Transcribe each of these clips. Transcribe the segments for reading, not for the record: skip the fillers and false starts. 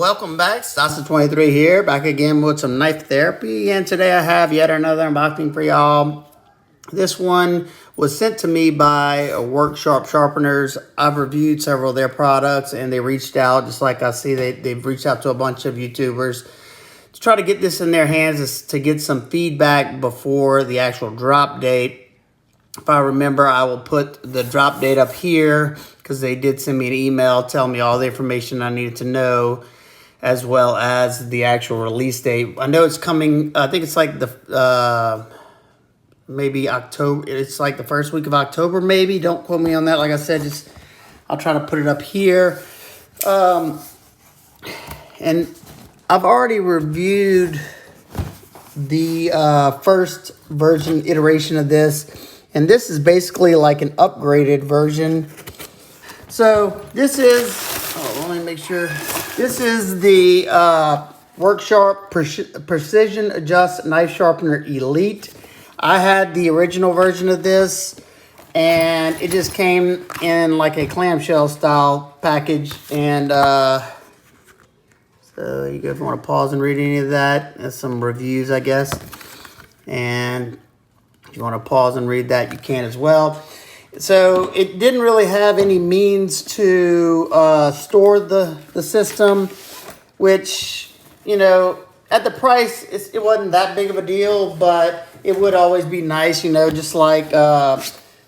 welcome back. Stasa23 here, back again with some knife therapy. And today I have yet another unboxing for y'all. This one was sent to me by Worksharp Sharpeners. I've reviewed several of their products and they reached out, just like I see they've reached out to a bunch of YouTubers to try to get this in their hands to get some feedback before the actual drop date. If I remember, I will put the drop date up here because they did send me an email telling me all the information I needed to know, as well as the actual release date. I know it's coming, I think it's like the, maybe October. It's like the first week of October, maybe. Don't quote me on that. Like I said, I'll try to put it up here. And I've already reviewed the first version iteration of this. And this is basically like an upgraded version. So this is, let me make sure. This is the Worksharp Precision Adjust Knife Sharpener Elite. I had the original version of this, and it just came in like a clamshell style package. And so you guys want to pause and read any of that. There's some reviews, I guess. And if you want to pause and read that, you can as well. So it didn't really have any means to store the system, which, you know, at the price, it wasn't that big of a deal, but it would always be nice, you know, just like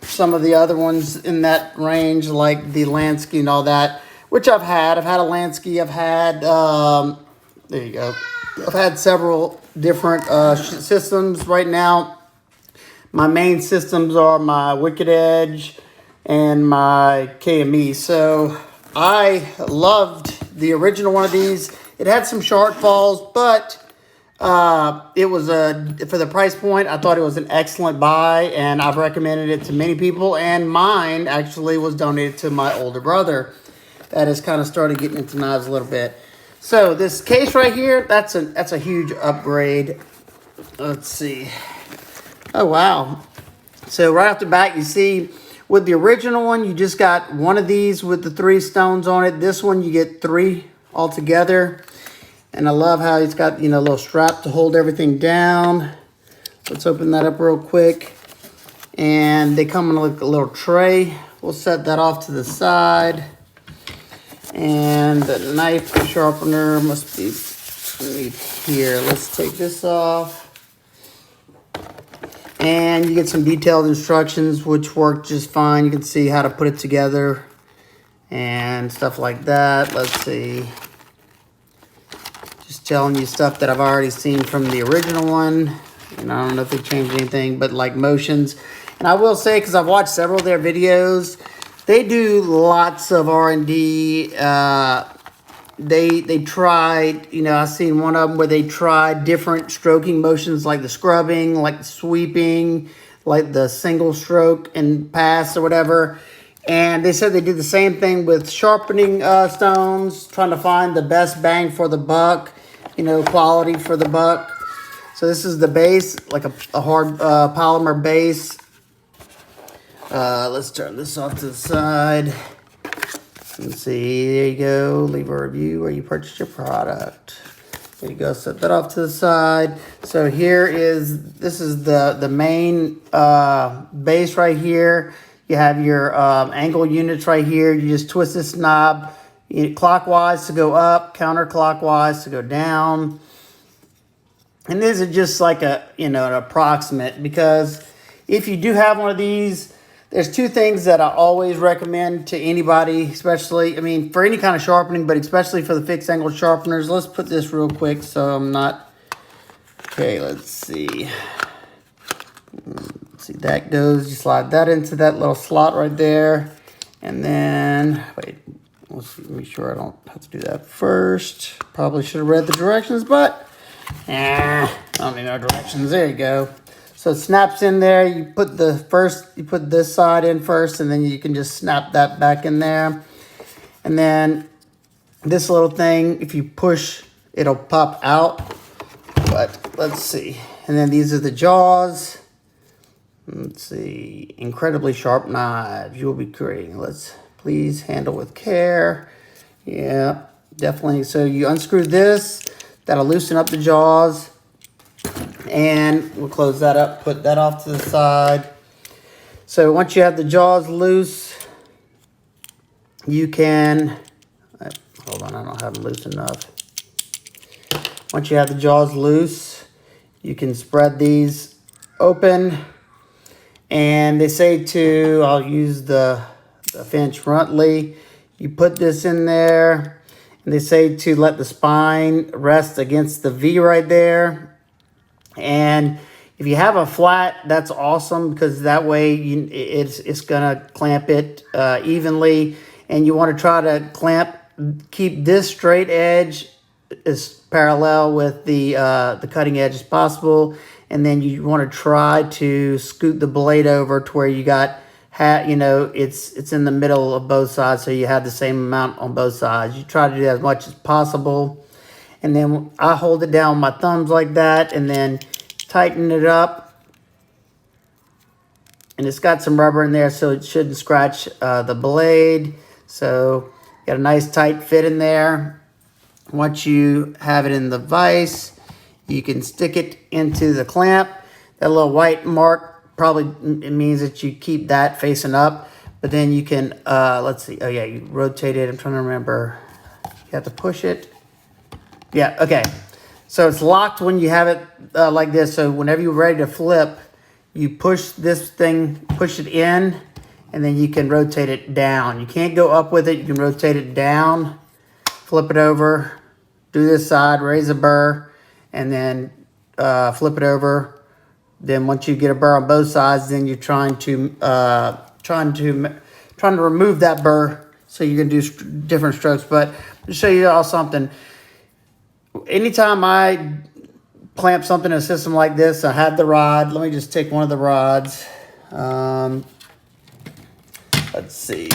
some of the other ones in that range, like the Lansky and all that, which I've had. I've had a Lansky. I've had, there you go. I've had several different systems right now. My main systems are my Wicked Edge and my KME. So I loved the original one of these. It had some shortfalls, but it was for the price point, I thought it was an excellent buy, and I've recommended it to many people. And mine actually was donated to my older brother that has kind of started getting into knives a little bit. So this case right here, that's a huge upgrade. Let's see. Oh, wow. So right off the bat, you see with the original one, you just got one of these with the 3 stones on it. This one, you get 3 altogether. And I love how it's got, you know, a little strap to hold everything down. Let's open that up real quick. And they come in a little tray. We'll set that off to the side. And the knife sharpener must be right here. Let's take this off. And you get some detailed instructions, which work just fine. You can see how to put it together and stuff like that. Let's see. Just telling you stuff that I've already seen from the original one. And I don't know if they changed anything, but like motions. And I will say, because I've watched several of their videos, they do lots of R&D. They tried, you know, I've seen one of them where they tried different stroking motions, like the scrubbing, like the sweeping, like the single stroke and pass or whatever. And they said they did the same thing with sharpening stones, trying to find the best bang for the buck, you know, quality for the buck. So this is the base, like a hard polymer base. Let's turn this off to the side. Let's see, there you go. Leave a review where you purchased your product. There you go, set that off to the side. So this is the main base right here. You have your angle units right here. You just twist this knob clockwise to go up, counterclockwise to go down. And this is just like an approximate, because if you do have one of these, there's 2 things that I always recommend to anybody, especially, I mean, for any kind of sharpening, but especially for the fixed angle sharpeners. Let's put this real quick so I'm not, okay, let's see. Let's see, that goes, you slide that into that little slot right there. And then, wait, let's make sure I don't have to do that first. Probably should have read the directions, but, I don't need no directions. There you go. So it snaps in there. You put this side in first, and then you can just snap that back in there. And then this little thing, if you push, it'll pop out. But let's see. And then these are the jaws. Let's see. Incredibly sharp knives you will be creating. Let's please handle with care. Yeah. definitely. So you unscrew this, that'll loosen up the jaws, and we'll close that up, put that off to the side. So once you have the jaws loose, you can, hold on, I don't have them loose enough. Once you have the jaws loose, you can spread these open. And they say to, I'll use the Finch Runtley. You put this in there, and they say to let the spine rest against the V right there. And if you have a flat, that's awesome, because that way it's gonna clamp it evenly. And you want to try to keep this straight edge as parallel with the cutting edge as possible. And then you want to try to scoot the blade over to where you got, it's in the middle of both sides, so you have the same amount on both sides. You try to do that as much as possible. And then I hold it down with my thumbs like that, and then tighten it up. And it's got some rubber in there, so it shouldn't scratch the blade. So got a nice tight fit in there. Once you have it in the vise, you can stick it into the clamp. That little white mark probably it means that you keep that facing up. But then you can, let's see. Oh yeah, you rotate it. I'm trying to remember. You have to push it. Yeah, okay. So it's locked when you have it like this. So whenever you're ready to flip, you push this thing, push it in, and then you can rotate it down. You can't go up with it. You can rotate it down, flip it over, do this side, raise a burr, and then flip it over. Then once you get a burr on both sides, then you're trying to remove that burr, so you can do different strokes. But to show you all something, anytime I clamp something in a system like this, I have the rod. Let me just take one of the rods. Let's see.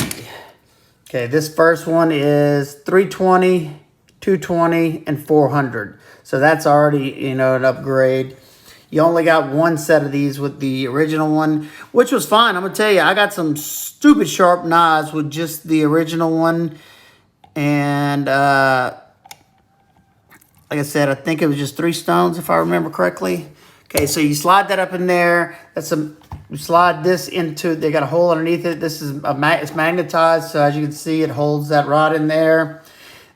Okay, this first one is 320, 220, and 400. So that's already, an upgrade. You only got one set of these with the original one, which was fine. I'm going to tell you, I got some stupid sharp knives with just the original one. And like I said, I think it was just 3 stones, if I remember correctly. Okay, so you slide that up in there. You slide this into, they got a hole underneath it. This is it's magnetized, so as you can see, it holds that rod in there.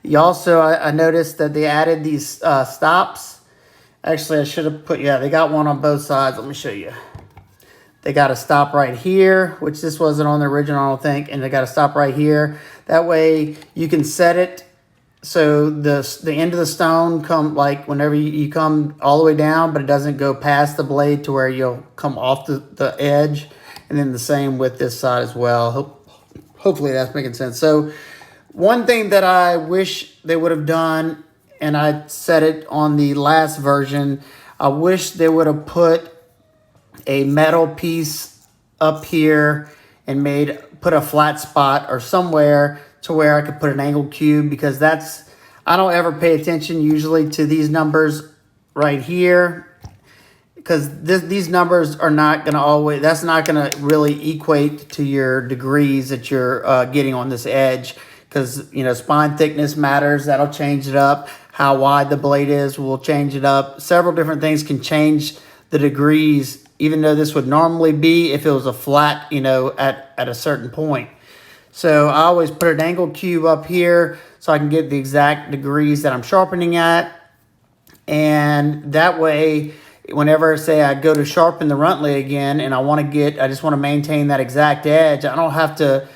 You also, I noticed that they added these stops. Actually, I should have put, yeah, they got one on both sides. Let me show you. They got a stop right here, which this wasn't on the original, I don't think, and they got a stop right here. That way, you can set it so the end of the stone come, like whenever you come all the way down, but it doesn't go past the blade to where you'll come off the edge. And then the same with this side as well. Hopefully that's making sense. So one thing that I wish they would have done, and I said it on the last version, I wish they would have put a metal piece up here and put a flat spot or somewhere to where I could put an angled cube, because I don't ever pay attention usually to these numbers right here, because these numbers are not going to always, that's not going to really equate to your degrees that you're getting on this edge, because, spine thickness matters. That'll change it up. How wide the blade is will change it up. Several different things can change the degrees, even though this would normally be if it was a flat, at a certain point. So I always put an angled cube up here so I can get the exact degrees that I'm sharpening at. And that way, whenever, say, I go to sharpen the Runtley again and I just want to maintain that exact edge, I don't have to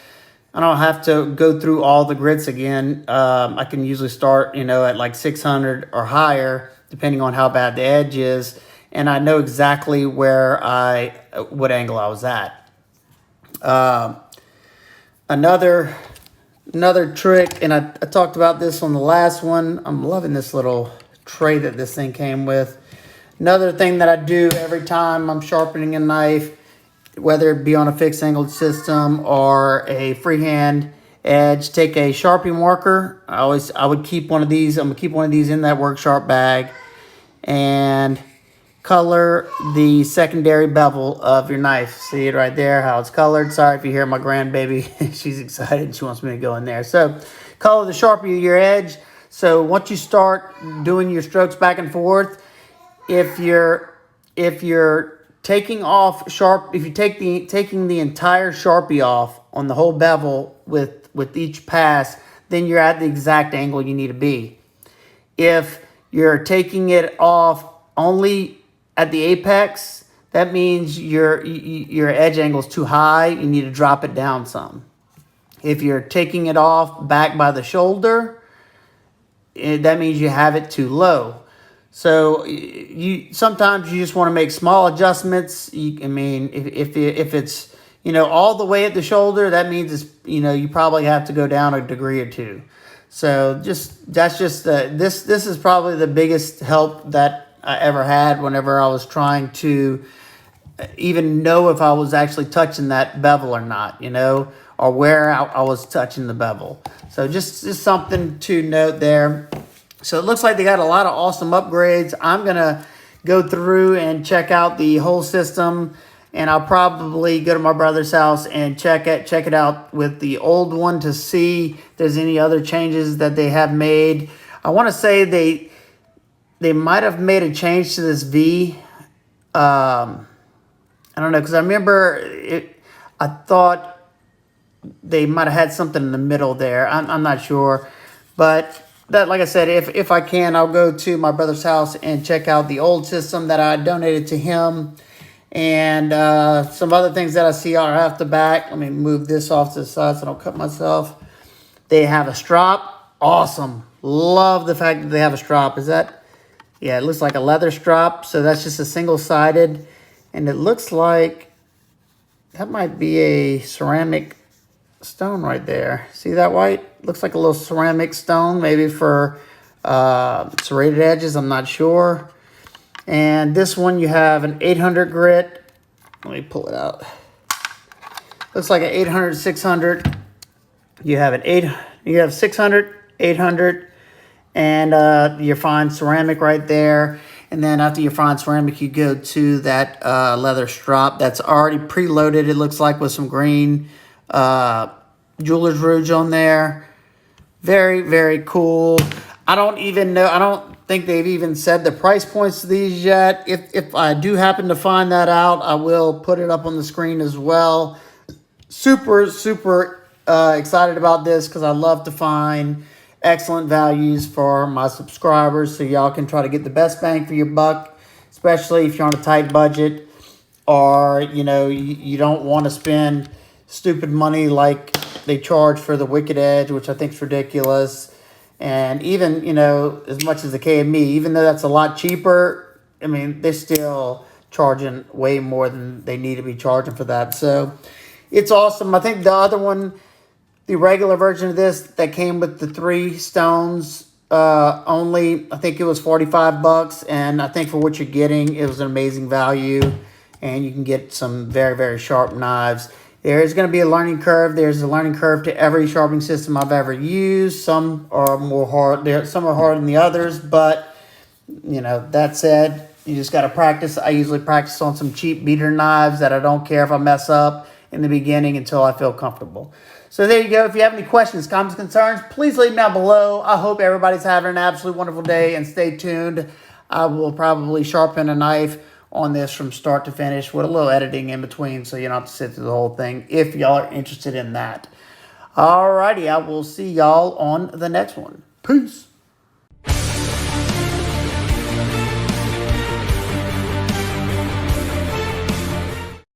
go through all the grits again. I can usually start, at like 600 or higher, depending on how bad the edge is. And I know exactly what angle I was at. Another trick, and I talked about this on the last one. I'm loving this little tray that this thing came with. Another thing that I do every time I'm sharpening a knife, whether it be on a fixed angled system or a freehand edge, take a Sharpie marker. I would keep one of these. I'm gonna keep one of these in that work sharp bag, and color the secondary bevel of your knife. See it right there, how it's colored. Sorry if you hear my grandbaby. She's excited. She wants me to go in there. So color the Sharpie of your edge So once you start doing your strokes back and forth, if you're taking off sharp, if you taking the entire Sharpie off on the whole bevel with each pass, then you're at the exact angle you need to be. If you're taking it off only at the apex, that means your edge angle is too high. You need to drop it down some. If you're taking it off back by the shoulder, that means you have it too low. So sometimes you just want to make small adjustments. I mean, if it's all the way at the shoulder, that means it's you probably have to go down a degree or two. So this is probably the biggest help that I ever had whenever I was trying to even know if I was actually touching that bevel or not, or where I was touching the bevel. So just something to note there. So it looks like they got a lot of awesome upgrades. I'm going to go through and check out the whole system, and I'll probably go to my brother's house and check it out with the old one to see if there's any other changes that they have made. I want to say they might have made a change to this V. I don't know, because I remember I thought they might have had something in the middle there. I'm not sure. But that, like I said, if I can, I'll go to my brother's house and check out the old system that I donated to him. And some other things that I see are off the back. Let me move this off to the side so I don't cut myself. They have a strap. Awesome. Love the fact that they have a strap. Yeah, it looks like a leather strap. So that's just a single-sided. And it looks like that might be a ceramic stone right there. See that white? Looks like a little ceramic stone, maybe for serrated edges. I'm not sure. And this one, you have an 800 grit. Let me pull it out. Looks like an 800, 600. You have 600, 800, and your fine ceramic right there. And then after your fine ceramic, you go to that leather strap that's already preloaded, it looks like, with some green jeweler's rouge on there. Very, very cool. I don't think they've even said the price points to these yet. If I do happen to find that out, I will put it up on the screen as well. Super, super excited about this because I love to find excellent values for my subscribers, so y'all can try to get the best bang for your buck, especially if you're on a tight budget, or you don't want to spend stupid money like they charge for the Wicked Edge, which I think is ridiculous. And even as much as the KME, even though that's a lot cheaper, I mean, they're still charging way more than they need to be charging for that. So it's awesome. I think the other one, the regular version of this that came with the 3 stones only, I think it was $45, and I think for what you're getting, it was an amazing value, and you can get some very, very sharp knives. There is going to be a learning curve. There's a learning curve to every sharpening system I've ever used. Some are more hard. Some are harder than the others, but that said, you just got to practice. I usually practice on some cheap beater knives that I don't care if I mess up in the beginning until I feel comfortable. So there you go. If you have any questions, comments, concerns, please leave them down below. I hope everybody's having an absolutely wonderful day, and stay tuned. I will probably sharpen a knife on this from start to finish with a little editing in between, so you don't have to sit through the whole thing if y'all are interested in that. Alrighty, I will see y'all on the next one. Peace.